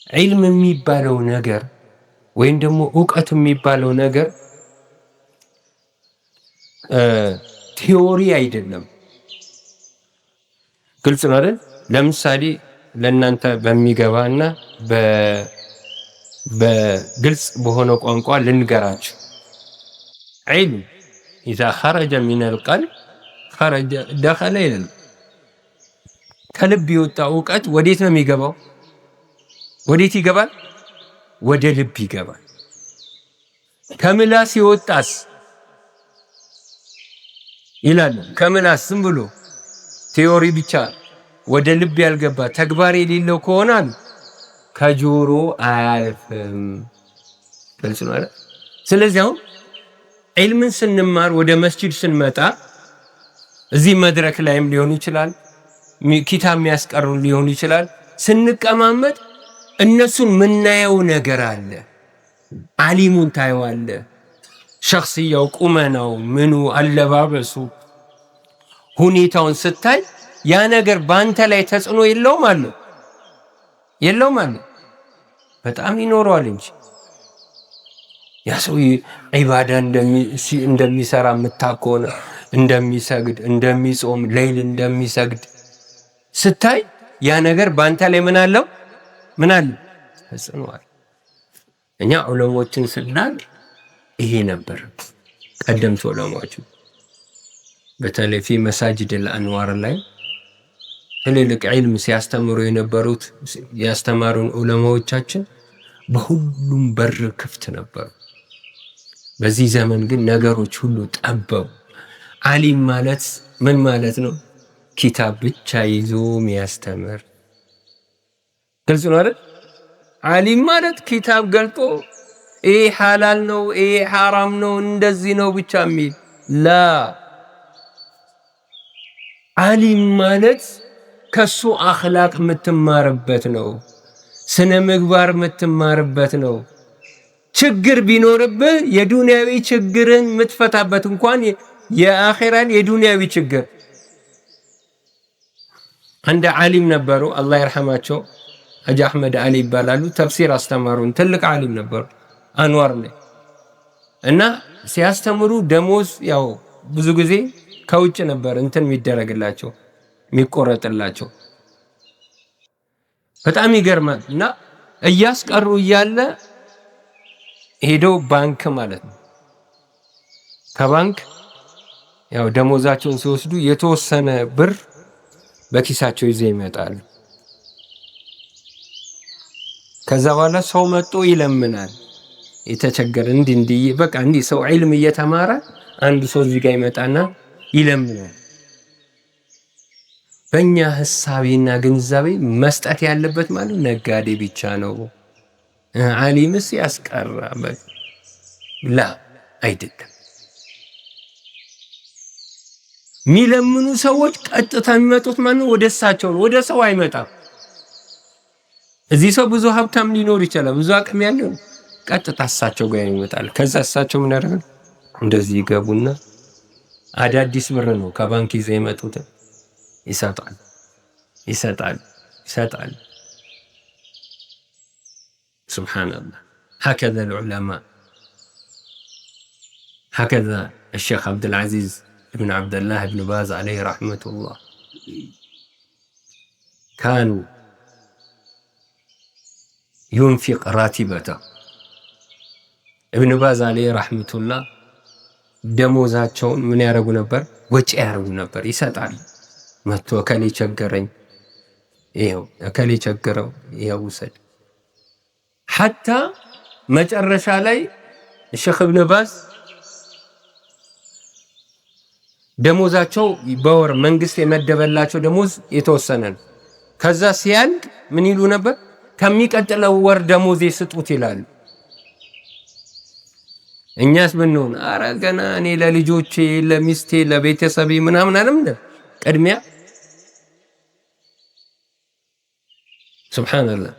ዒልም የሚባለው ነገር ወይም ደግሞ እውቀት የሚባለው ነገር ቲዮሪ አይደለም። ግልጽ ነው አይደል? ለምሳሌ ለእናንተ በሚገባና በግልጽ በሆነ ቋንቋ ልንገራችሁ። ዒልም إذا خرج من القلب خرج دخل إلى ከልብ የወጣ እውቀት ወዴት ነው የሚገባው? ወዴት ይገባል? ወደ ልብ ይገባል። ከምላስ ይወጣስ ይላል። ከምላስ ዝም ብሎ ቲዮሪ ብቻ ወደ ልብ ያልገባ ተግባር የሌለው ከሆነ ከጆሮ አያልፍም። ግልጽ ነው አይደል? ስለዚህ አሁን ዒልምን ስንማር ወደ መስጂድ ስንመጣ እዚህ መድረክ ላይም ሊሆን ይችላል፣ ኪታብ የሚያስቀሩን ሊሆን ይችላል። ስንቀማመጥ እነሱን ምናየው ነገር አለ። ዓሊሙን ታየዋለ፣ ሸኽስያው፣ ቁመናው፣ ምኑ፣ አለባበሱ፣ ሁኔታውን ስታይ ያ ነገር በአንተ ላይ ተጽዕኖ የለውም አለ? የለውም አለ? በጣም ይኖረዋል እንጂ ያ ሰው ዒባዳ እንደሚሰራ የምታውቅ ከሆነ እንደሚሰግድ፣ እንደሚጾም፣ ሌይል እንደሚሰግድ ስታይ ያ ነገር በአንተ ላይ ምን አለው? ምን አለ? ተጽዕኖዋል። እኛ ዑለሞችን ስናል ይሄ ነበር ቀደምት ዑለሞች በተለይ ፊ መሳጅድ አልአንዋር ላይ ትልልቅ ዒልም ሲያስተምሩ የነበሩት ያስተማሩን ዑለማዎቻችን በሁሉም በር ክፍት ነበሩ። በዚህ ዘመን ግን ነገሮች ሁሉ ጠበቡ። ዓሊም ማለት ምን ማለት ነው? ኪታብ ብቻ ይዞ የሚያስተምር። ግልጽ ነው አይደል? ዓሊም ማለት ኪታብ ገልጦ ይሄ ሐላል ነው፣ ይሄ ሐራም ነው፣ እንደዚህ ነው ብቻ የሚል ላ። ዓሊም ማለት ከሱ አኽላቅ የምትማርበት ነው፣ ስነ ምግባር የምትማርበት ነው። ችግር ቢኖርብህ የዱንያዊ ችግርን የምትፈታበት እንኳን የአኺራን የዱንያዊ ችግር። አንድ ዓሊም ነበሩ፣ አላህ ይርሐማቸው፣ ሐጂ አሕመድ አሊ ይባላሉ። ተፍሲር አስተማሩን። ትልቅ ዓሊም ነበሩ አንዋር ላይ እና ሲያስተምሩ ደሞዝ ያው ብዙ ጊዜ ከውጭ ነበር እንትን የሚደረግላቸው የሚቆረጥላቸው። በጣም ይገርማል። እና እያስቀሩ እያለ ሄደው ባንክ ማለት ነው ከባንክ ያው ደሞዛቸውን ሲወስዱ የተወሰነ ብር በኪሳቸው ይዘው ይመጣሉ። ከዛ በኋላ ሰው መጥቶ ይለምናል። የተቸገረ እንዲህ በቃ እንዲህ ሰው ዒልም እየተማረ አንድ ሰው እዚህ ጋር ይመጣና ይለምናል። በእኛ ሐሳቤና ግንዛቤ መስጠት ያለበት ማለት ነጋዴ ብቻ ነው። ዓሊምስ ያስቀራ ላ አይደለም። የሚለምኑ ሰዎች ቀጥታ የሚመጡት ማለት ወደ እሳቸው ነው፣ ወደ ሰው አይመጣም። እዚህ ሰው ብዙ ሀብታም ሊኖር ይችላል፣ ብዙ አቅም ያለው ቀጥታ እሳቸው ጋር ይመጣል። ከዛ እሳቸው ምን ያደርጋል? እንደዚህ ይገቡና አዳዲስ ብር ነው ከባንክ ይዘው የመጡት ይሰጣል። ሱብሓነላህ። هكذا العلماء، هكذا الشيخ عبد العزيز بن عبد الله بن باز عليه رحمة الله كانوا ينفق راتبته. ابن باز عليه رحمة الله ደሞዛቸውን ምን ያደርጉ ነበር? ወጪ ያደርጉ ነበር፣ ይሰጣል። መጥቶ እከሌ ቸገረኝ፣ ይኸው እከሌ ቸገረው፣ ይኸው ውሰድ። ሐታ መጨረሻ ላይ ሼኽ ኢብኑ ባዝ ደሞዛቸው በወር መንግስት የመደበላቸው ደሞዝ የተወሰነ ነው። ከዛ ሲያልቅ ምን ይሉ ነበር? ከሚቀጥለው ወር ደሞዝ ይስጡት ይላሉ። እኛስ ብንሆን አረ ገና እኔ ለልጆቼ፣ ለሚስቴ፣ ለቤተሰቤ ምናምን አለም ቅድሚያ። ሱብሃንአላህ።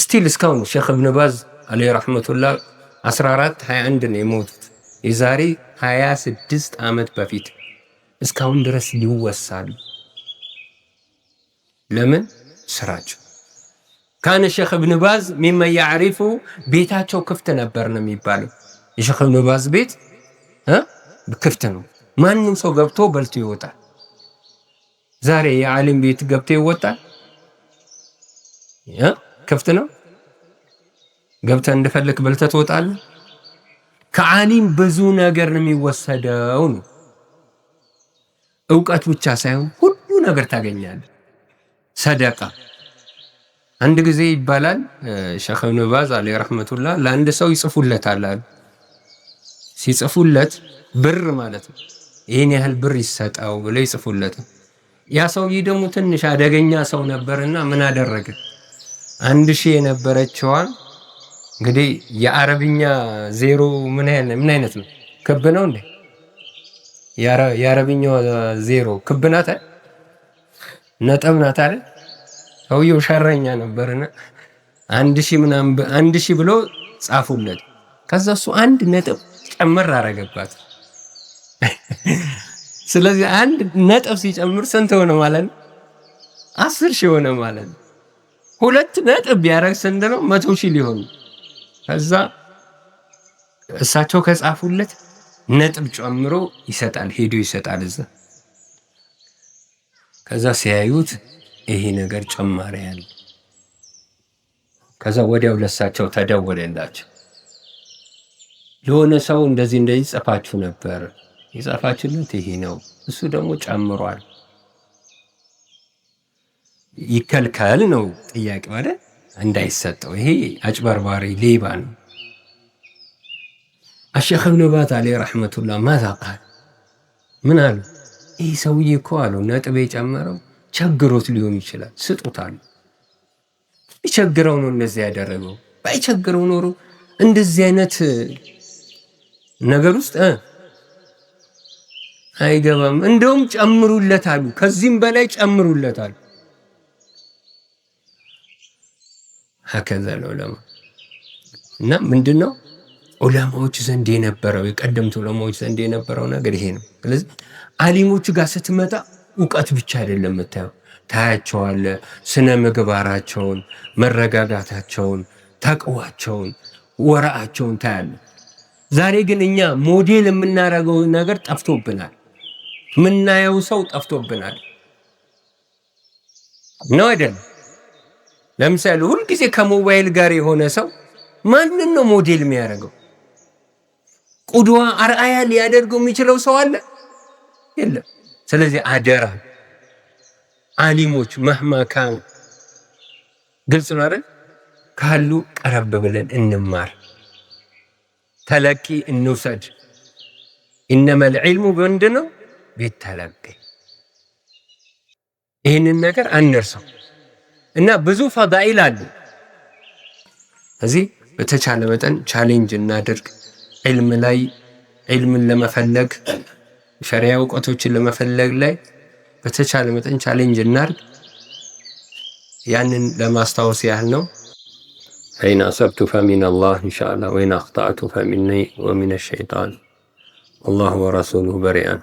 ስቲል እስካሁን ሼኽ ኢብኑ ባዝ አለይሂ ረሕመቱላህ 1421 ነው የሞቱት፣ የዛሬ 26 ዓመት በፊት። እስካሁን ድረስ ይወሳሉ። ለምን? ስራቸው ካነ ሼኽ እብን ባዝ ሚመን ያዕሪፉ ቤታቸው ክፍት ነበር ነው የሚባለው። የሼኽ እብን ባዝ ቤት ክፍት ነው። ማንም ሰው ገብቶ በልቶ ይወጣል። ዛሬ የዓሊም ቤት ገብቶ ይወጣል? ክፍት ነው። ገብተህ እንደፈለክ በልተህ ትወጣለህ። ከዓሊም ብዙ ነገር ነው የሚወሰደው ነው። እውቀት ብቻ ሳይሆን ሁሉ ነገር ታገኛለህ። ሰደቃ አንድ ጊዜ ይባላል ሼኽ እብን ባዝ አለይሂ ረህመቱላህ ለአንድ ሰው ይጽፉለታል አሉ። ሲጽፉለት ብር ማለት ነው ይሄን ያህል ብር ይሰጣው ብለው ይጽፉለት። ያ ሰውዬ ደግሞ ትንሽ አደገኛ ሰው ነበርና ምን አደረገ? 1000 የነበረችዋን እንግዲህ የአረብኛ ዜሮ ምን አይነት ነው? ክብ ነው እንዴ? የአረብኛው ዜሮ ክብ ናት፣ ነጥብ ናት አይደል? ሰውየው ሸረኛ ነበርና 1000 ብሎ ጻፉለት። ከዛ እሱ አንድ ነጥብ ጨምር አረገባት። ስለዚህ አንድ ነጥብ ሲጨምር ስንት ሆነ ማለት ነው? 10,000 ሆነ ማለት ነው። ሁለት ነጥብ ቢያረግ ስንት ነው? 100,000 ሊሆን። ከዛ እሳቸው ከጻፉለት ነጥብ ጨምሮ ይሰጣል፣ ሄዶ ይሰጣል እዛ። ከዛ ሲያዩት ይሄ ነገር ጨማሪ ያለ። ከዛ ወዲያው ለሳቸው ተደወለላቸው። ለሆነ ሰው እንደዚህ ጽፋችሁ ነበር፣ የጻፋችሁለት ይሄ ነው፣ እሱ ደግሞ ጨምሯል። ይከልከል ነው ጥያቄ ማለት እንዳይሰጠው። ይሄ አጭበርባሪ ሌባ ነው። الشيخ ابن باز عليه رحمة الله ماذا قال؟ ምን አሉ? ይህ ሰውዬ እኮ አሉ ነጥብ የጨመረው ቸግሮት ሊሆን ይችላል፣ ስጡታል። ይቸግረው ነው እንደዚህ ያደረገው። ባይቸግረው ኖሮ እንደዚህ አይነት ነገር ውስጥ አይገባም። እንደውም ጨምሩለት አሉ፣ ከዚህም በላይ ጨምሩለት አሉ። هكذا العلماء እና ምንድነው ዑለማዎች ዘንድ የነበረው የቀደምት ዑለማዎች ዘንድ የነበረው ነገር ይሄ ነው። ስለዚህ ዓሊሞች ጋር ስትመጣ ዕውቀት ብቻ አይደለም የምታየው፣ ታያቸዋለህ። ስነ ምግባራቸውን፣ መረጋጋታቸውን፣ ተቅዋቸውን፣ ወራአቸውን ታያለህ። ዛሬ ግን እኛ ሞዴል የምናደርገው ነገር ጠፍቶብናል። ምናየው ሰው ጠፍቶብናል ነው አይደል? ለምሳሌ ሁሉ ጊዜ ከሞባይል ጋር የሆነ ሰው ማንን ነው ሞዴል የሚያደርገው? ቁድዋ አርአያ ሊያደርገው የሚችለው ሰው አለ? የለም። ስለዚህ አደራ ዓሊሞች መህማ ካን ግልጽ ነው አይደል? ካሉ ቀረብ ብለን እንማር፣ ተለቂ እንውሰድ። ኢነመል ዒልሙ ምንድነው? ቢተለቂ። ይህንን ነገር አንርሰው እና ብዙ ፈዳኢል አሉ። እዚህ በተቻለ መጠን ቻሌንጅ እናድርግ። ዒልም ላይ ዒልምን ለመፈለግ ሸሪዓ እውቀቶችን ለመፈለግ ላይ በተቻለ መጠን ቻሌንጅ እናድርግ። ያንን ለማስታወስ ያህል ነው። ፈኢን አሰብቱ ፈሚን አላህ ኢንሻአላህ ወኢን አኽጠእቱ ፈሚኒ ወሚነ ሸይጣን ወላሁ ወረሱሉሁ በሪአን